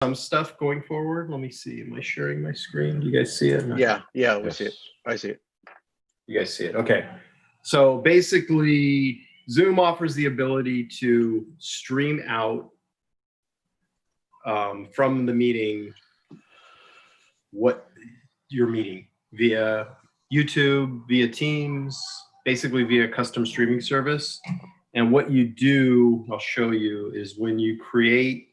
some stuff going forward. Let me see. Am I sharing my screen? Do you guys see it? Yeah, we see it. I see it. You guys see it? Okay. So basically, Zoom offers the ability to stream out from the meeting what you're meeting via YouTube, via Teams, basically via custom streaming service. And what you do, I'll show you, is when we create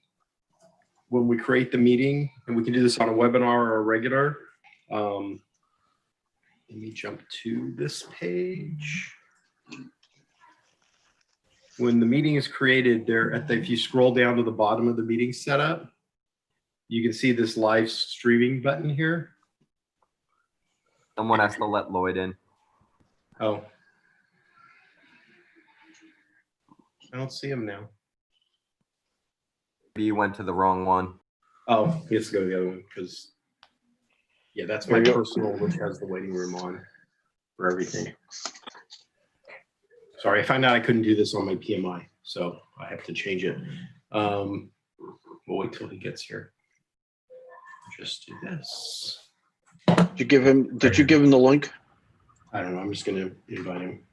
the meeting, and we can do this on a webinar or a regular. Let me jump to this page. When the meeting is created, if you scroll down to the bottom of the meeting setup, you can see this live streaming button here. Someone has to let Lloyd in. Oh. I don't see him now. Maybe you went to the wrong one. Oh, he has to go to the other one because, yeah, that's my personal, which has the waiting room on for everything. Sorry, I found out I couldn't do this on my PMI, so I have to change it. We'll wait till he gets here. Just do this. Did you give him the link? I don't know. I'm just going to invite him.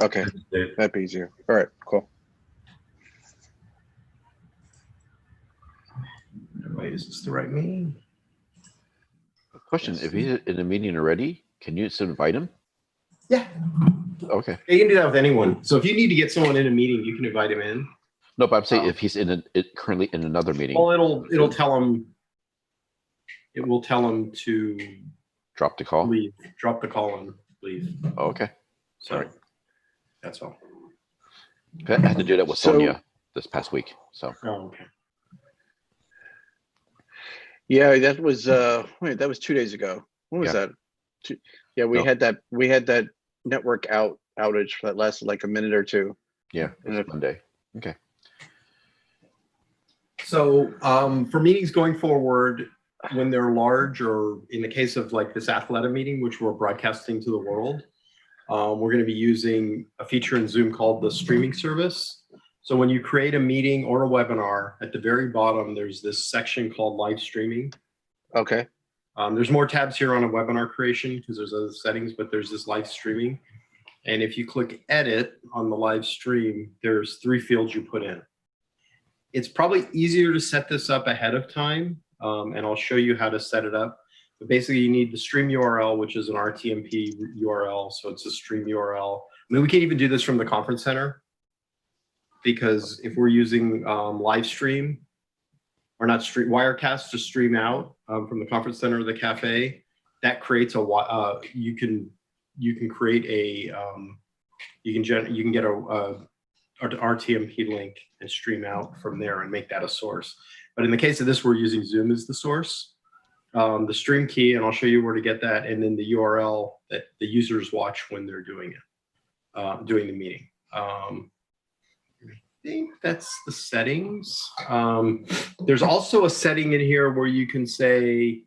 Okay, that'd be easier. All right, cool. Wait, is this the right meeting? Question, if he's in a meeting already, can you just invite him? Yeah. Okay. You can do that with anyone. So if you need to get someone in a meeting, you can invite him in. No, but I'm saying if he's currently in another meeting. Well, it'll tell him. It will tell him to Drop the call? leave, drop the call and leave. Oh, okay. So that's all. I had to do that with Sonia this past week. So. Oh, okay. Yeah, that was that was 2 days ago. When was that? Yeah, we had that network outage that lasted like a minute or two. Yeah, it was Monday. Okay. So for meetings going forward, when they're large, or in the case of like this Athleta meeting, which we're broadcasting to the world, we're going to be using a feature in Zoom called the streaming service. So when you create a meeting or a webinar, at the very bottom, there's this section called live streaming. Okay. There's more tabs here on a webinar creation because there's other settings, but there's this live streaming. And if you click edit on the live stream, there's 3 fields you put in. It's probably easier to set this up ahead of time, and I'll show you how to set it up. But basically, you need the stream URL, which is an RTMP URL, so it's a stream URL. I mean, we can even do this from the conference center, because if we're using live stream, or not stream, Wirecast to stream out from the conference center or the cafe, that creates a you can create a you can get a RTMP link and stream out from there and make that a source. But in the case of this, we're using Zoom as the source. The stream key, and I'll show you where to get that, and then the URL that the users watch when they're doing it, doing the meeting. I think that's the settings. There's also a setting in here where you can say,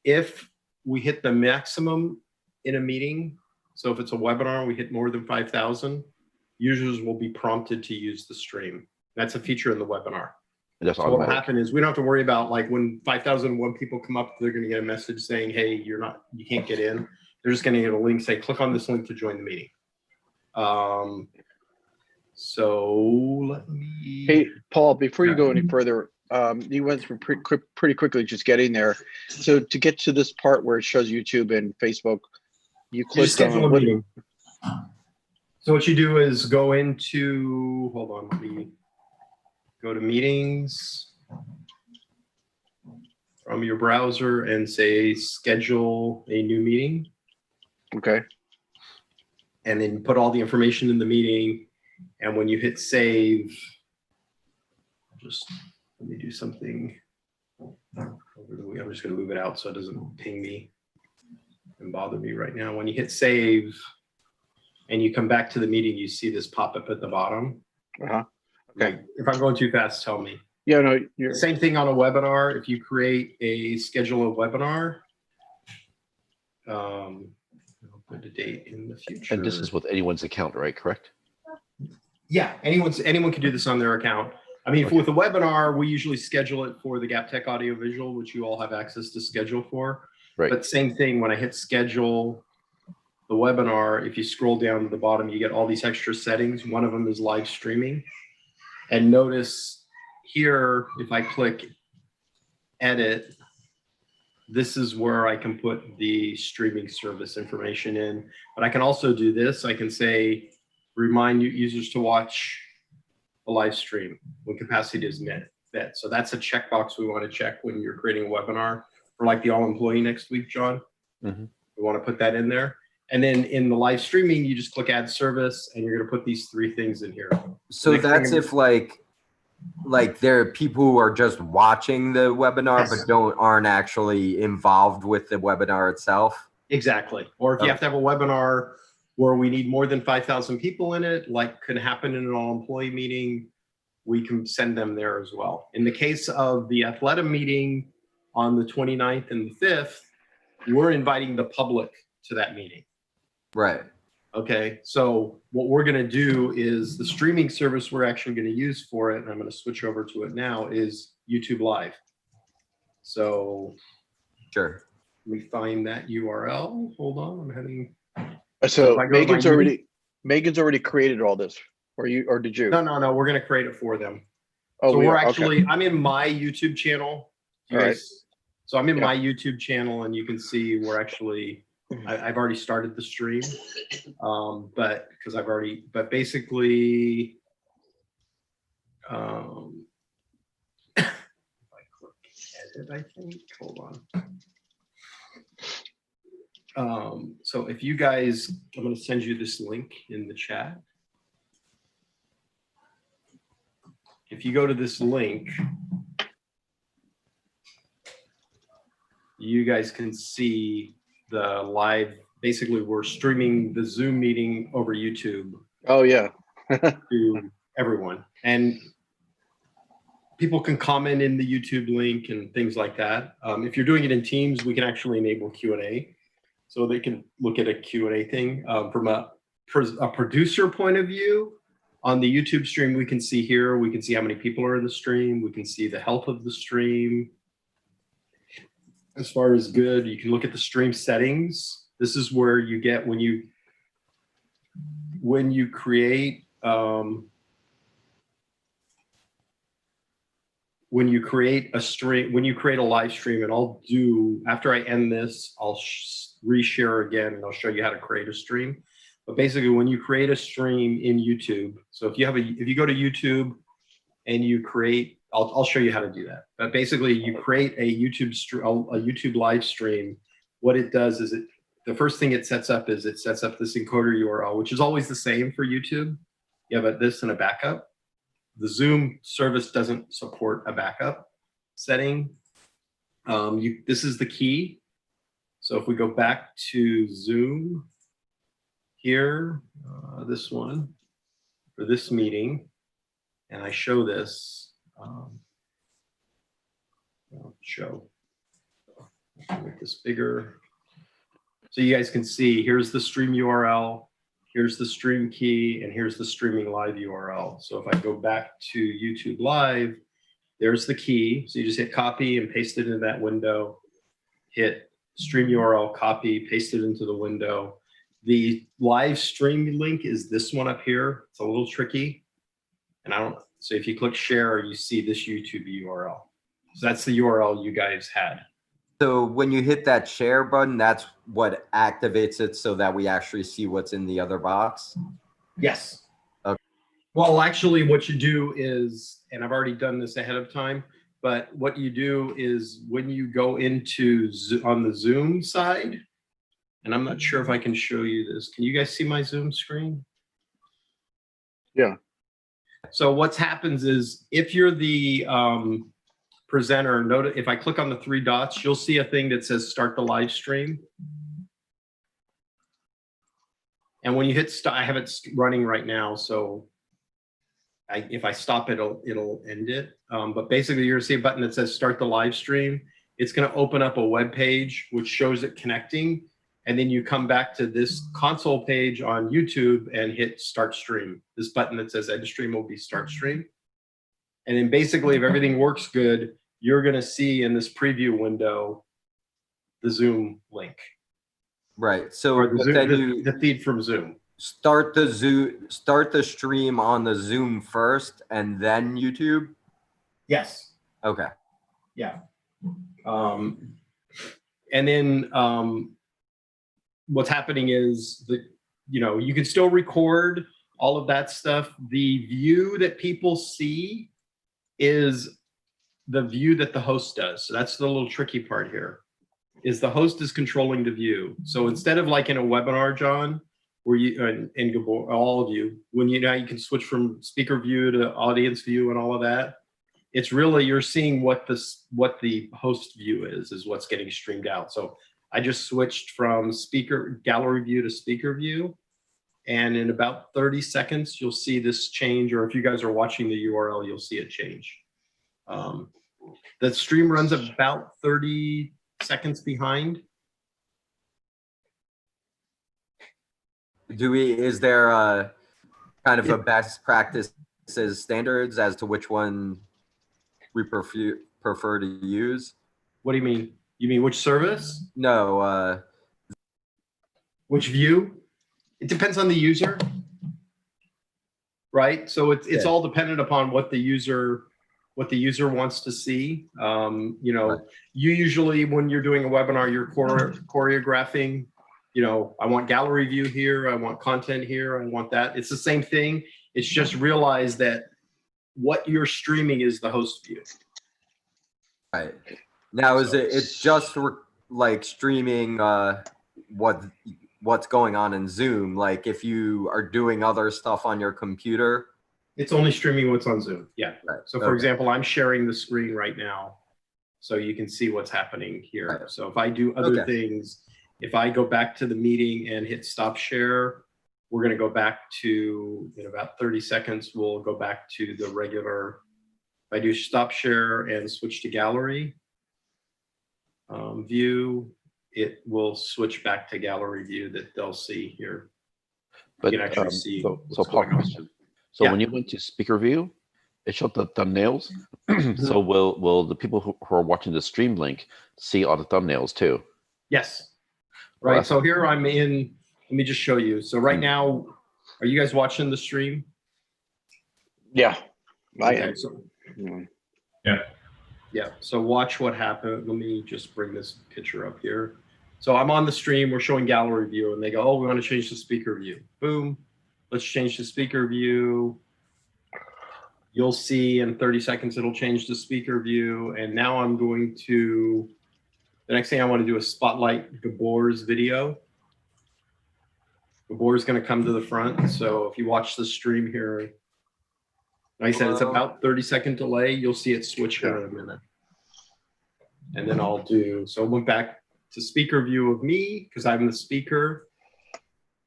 if we hit the maximum in a meeting, so if it's a webinar, we hit more than 5,000, users will be prompted to use the stream. That's a feature in the webinar. That's so what will happen is we don't have to worry about, like, when 5,001 people come up, they're going to get a message saying, hey, you can't get in. They're just going to get a link, say, click on this link to join the meeting. So let me. Hey, Paul, before you go any further, you went through pretty quickly just getting there. So to get to this part where it shows YouTube and Facebook, you click on a meeting. So what you do is go into, hold on, let me go to meetings from your browser and say schedule a new meeting. Okay. And then put all the information in the meeting. And when you hit save, let me do something. I'm just going to move it out so it doesn't ping me and bother me right now. When you hit save and you come back to the meeting, you see this pop up at the bottom. Uh-huh. Okay. If I'm going too fast, tell me. Yeah, no. Same thing on a webinar. If you create a schedule of webinar, I'll put a date in the future. And this is with anyone's account, right? Correct? Yeah, anyone can do this on their account. I mean, Okay. with a webinar, we usually schedule it for the GapTech audiovisual, which you all have access to schedule for. Right. But same thing, when I hit schedule the webinar, if you scroll down to the bottom, you get all these extra settings. One of them is live streaming. And notice here, if I click edit, this is where I can put the streaming service information in. But I can also do this. I can say, remind users to watch a live stream when capacity is met. So that's a checkbox we want to check when you're creating a webinar for like the all employee next week, John. Mhm. We want to put that in there. And then in the live streaming, you just click add service and you're going to put these 3 things in here. So Next that's thing- if like there are people who are just watching the webinar Yes. but aren't actually involved with the webinar itself. Exactly. Or if you have to have a webinar where we need more than 5,000 people in it, like could happen in an all employee meeting, we can send them there as well. In the case of the Athleta meeting on the 29th and the 5th, we're inviting the public to that meeting. Right. Okay, so what we're going to do is the streaming service we're actually going to use for it, and I'm going to switch over to it now, is YouTube Live. So Sure. let me find that URL. Hold on, I'm having. So if I go to Megan's already created all this, or did you? No, we're going to create it for them. Oh, So we we're are? Okay. actually, I'm in my YouTube channel. You All right. guys- So I'm in Yeah. my YouTube channel, and you can see we're actually, I've already started the stream. But because but basically, if I click edit, I think, hold on. So if you guys, I'm going to send you this link in the chat. If you go to this link, you guys can see the live. Basically, we're streaming the Zoom meeting over YouTube Oh yeah. to everyone. And people can comment in the YouTube link and things like that. If you're doing it in Teams, we can actually enable Q&A. So they can look at a Q&A thing. From a producer point of view, on the YouTube stream, we can see here, we can see how many people are in the stream. We can see the health of the stream. As far as good, you can look at the stream settings. This is where you get when you create a stream, when you create a live stream, and I'll do, after I end this, I'll reshare again and I'll show you how to create a stream. But basically, when you create a stream in YouTube, so if you go to YouTube and you create, I'll show you how to do that. But basically, you create a YouTube live stream. What it does is the first thing it sets up is it sets up this encoder URL, which is always the same for YouTube. You have this and a backup. The Zoom service doesn't support a backup setting. This is the key. So if we go back to Zoom here, this one, for this meeting, and I show this, I'll make this bigger. So you guys can see, here's the stream URL, here's the stream key, and here's the streaming live URL. So if I go back to YouTube Live, there's the key. So you just hit copy and paste it into that window, hit stream URL, copy, paste it into the window. The live stream link is this one up here. It's a little tricky. And so if you click share, you see this YouTube URL. So that's the URL you guys had. So when you hit that share button, that's what activates it so that we actually see what's in the other box? Yes. Okay. Well, actually what you do is, and I've already done this ahead of time, but what you do is when you go into on the Zoom side, and I'm not sure if I can show you this. Can you guys see my Zoom screen? Yeah. So what happens is if you're the presenter, note if I click on the 3 dots, you'll see a thing that says start the live stream. And when you hit stop, I have it running right now. So if I stop it, it'll end it. But basically you're gonna see a button that says start the live stream. It's gonna open up a web page which shows it connecting. And then you come back to this console page on YouTube and hit start stream. This button that says end stream will be start stream. And then basically, if everything works good, you're going to see in this preview window the Zoom link Right. So or the, but Zoom, then you the feed from Zoom. start the stream on the Zoom first and then YouTube. Yes. Okay. Yeah. And then what's happening is that, you can still record all of that stuff. The view that people see is the view that the host does. So that's the little tricky part here, is the host is controlling the view. So instead of like in a webinar, John, where you and Gabor, all of you, when you can switch from speaker view to audience view and all of that, it's really, you're seeing what the host view is what's getting streamed out. So I just switched from speaker gallery view to speaker view. And in about 30 seconds, you'll see this change, or if you guys are watching the URL, you'll see it change. The stream runs about 30 seconds behind. Is there a kind of a best practices standards as to which one we prefer to use? What do you mean? You mean which service? No, Which view? It depends on the user, right? So it's all dependent upon what the user wants to see. Right. You usually, when you're doing a webinar, you're choreographing. I want gallery view here. I want content here. I want that. It's the same thing. It's just realize that what you're streaming is the host view. right. Now, it's just like streaming what's going on in Zoom? Like if you are doing other stuff on your computer? It's only streaming what's on Zoom. Yeah. Right. So for example, I'm sharing the screen right now, so you can see what's happening here. Right. So if I do other things, if I go back to the meeting and hit stop share, we're going to go back to, in about 30 seconds, we'll go back to the regular. If I do stop share and switch to gallery view, it will switch back to gallery view that they'll see here. But You can actually see so what's Paul, going on. question. So Yeah. when you went to speaker view, it showed the thumbnails. So will the people who are watching the stream link see all the thumbnails too? Yes. Well, Right. So here I'm in. Let me just show you. So right Hmm. now, are you guys watching the stream? Yeah, I Okay, am. so, Mm. yeah. So watch what happened. Let me just bring this picture up here. So I'm on the stream. We're showing gallery view, and they go, "Oh, we want to change the speaker view." Boom. Let's change the speaker view. You'll see in 30 seconds it'll change the speaker view. And now I'm going to. The next thing I want to do is spotlight Gabor's video. Gabor's going to come to the front. So if you watch the stream here, like I said, it's about 30-second delay. You'll see it switch here in a minute. And then I'll do, so I went back to speaker view of me because I'm the speaker.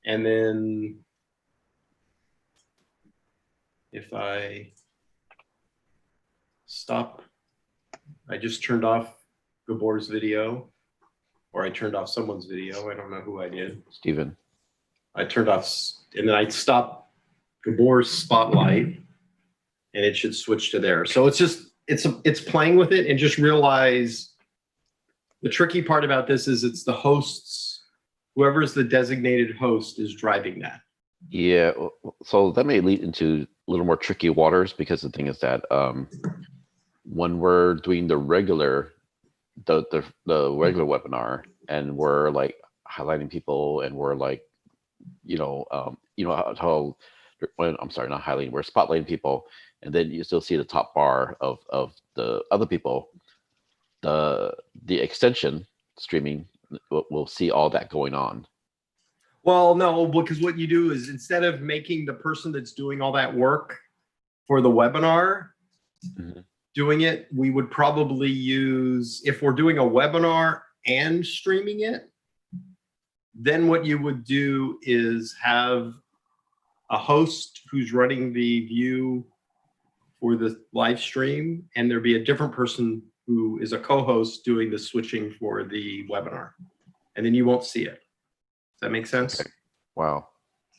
And then if I stop, I just turned off Gabor's video, or I turned off someone's video. I don't know who I did. Steven. I turned off, and then I stopped Gabor's spotlight, and it should switch to there. So it's just, it's playing with it, and just realize the tricky part about this is it's the hosts, whoever's the designated host is driving that. Yeah, so that may lead into a little more tricky waters, because the thing is that when we're doing the regular webinar, and we're like highlighting people, and we're like, how when I'm sorry, not highlighting, we're spotlighting people, and then you still see the top bar of the other people. The extension streaming will see all that going on. Well, no, because what you do is instead of making the person that's doing all that work for the webinar doing it, we would probably use, if we're doing a webinar and streaming it, then what you would do is have a host who's running the view for the live stream, and there'd be a different person who is a co-host doing the switching for the webinar. And then you won't see it. Does that make sense? Okay. Wow.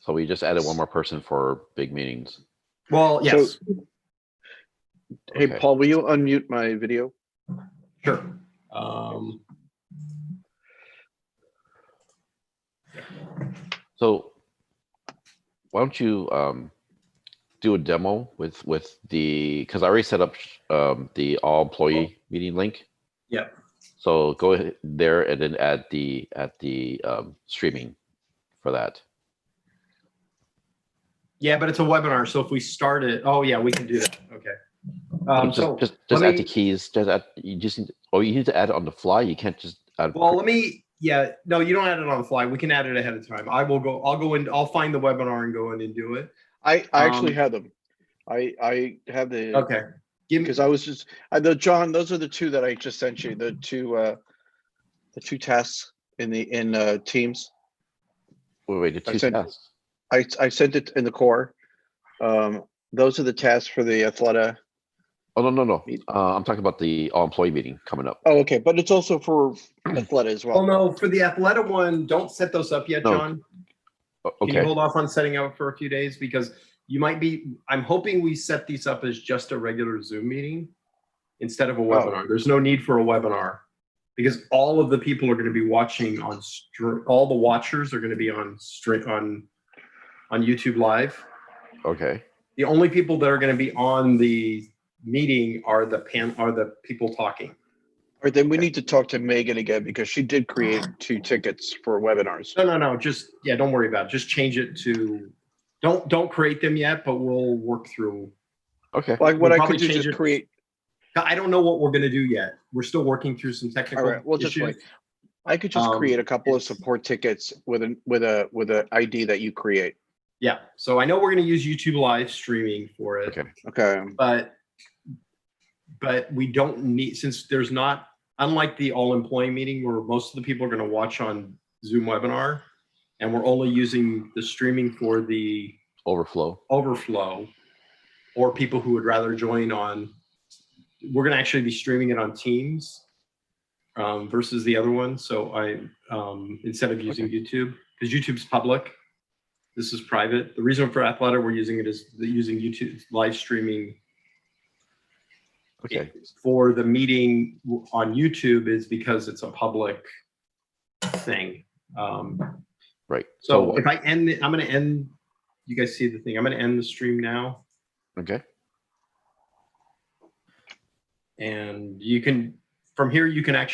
So we just added one more person for big meetings. Well, yes. So Hey, Okay. Paul, will you unmute my video? Sure. So why don't you do a demo with the, because I already set up the all employee meeting link. Yeah. So go ahead there and then add the streaming for that. Yeah, but it's a webinar. So if we start it, oh yeah, we can do that. Okay. Just let add me- the keys. Just add. You just need. Oh, you need to add it on the fly. You can't just add. Well, yeah, no, you don't add it on the fly. We can add it ahead of time. I'll go in, I'll find the webinar and go in and do it. I actually have them. I have the, Okay. Give me, because I was just, John, those are the two that I just sent you, the two tasks in Teams. Wait, the I two sent- tasks. I sent it in the core. Those are the tasks for the Athleta. Oh no. I'm talking about the all employee meeting coming up. Oh, okay, but it's also for Athleta as oh well. no, for the Athleta one, don't set those up yet, No. John. Can you Okay. hold off on setting up for a few days? Because you might be, I'm hoping we set these up as just a regular Zoom meeting instead of a webinar. There's no need for a webinar because all of the people are going to be watching on, all the watchers are going to be on YouTube Live. Okay. The only people that are going to be on the meeting are the people talking. All right, then we need to talk to Megan again because she did create 2 tickets for webinars. No. Just, yeah, don't worry about it. Just change it to, don't create them yet, but we'll work through. Okay. Like what We'll I probably could do, change just it. create. I don't know what we're going to do yet. We're still working through some technical All right, well, just issues. wait. I could just create a couple of it's- support tickets with a ID that you create. Yeah. So I know we're going to use YouTube live streaming for it, Okay. Okay. but we don't need, since there's not, unlike the all employee meeting where most of the people are going to watch on Zoom webinar, and we're only using the streaming for the Overflow. or people who would rather join on, we're going to actually be streaming it on Teams versus the other one. So instead of using YouTube, because YouTube's public, this is private. The reason for Athleta we're using it is using YouTube live streaming Okay. for the meeting on YouTube is because it's a public thing. Right. So if I end, I'm going to end, you guys see the thing. I'm going to end the stream now. Okay. And you can, from here, you can actually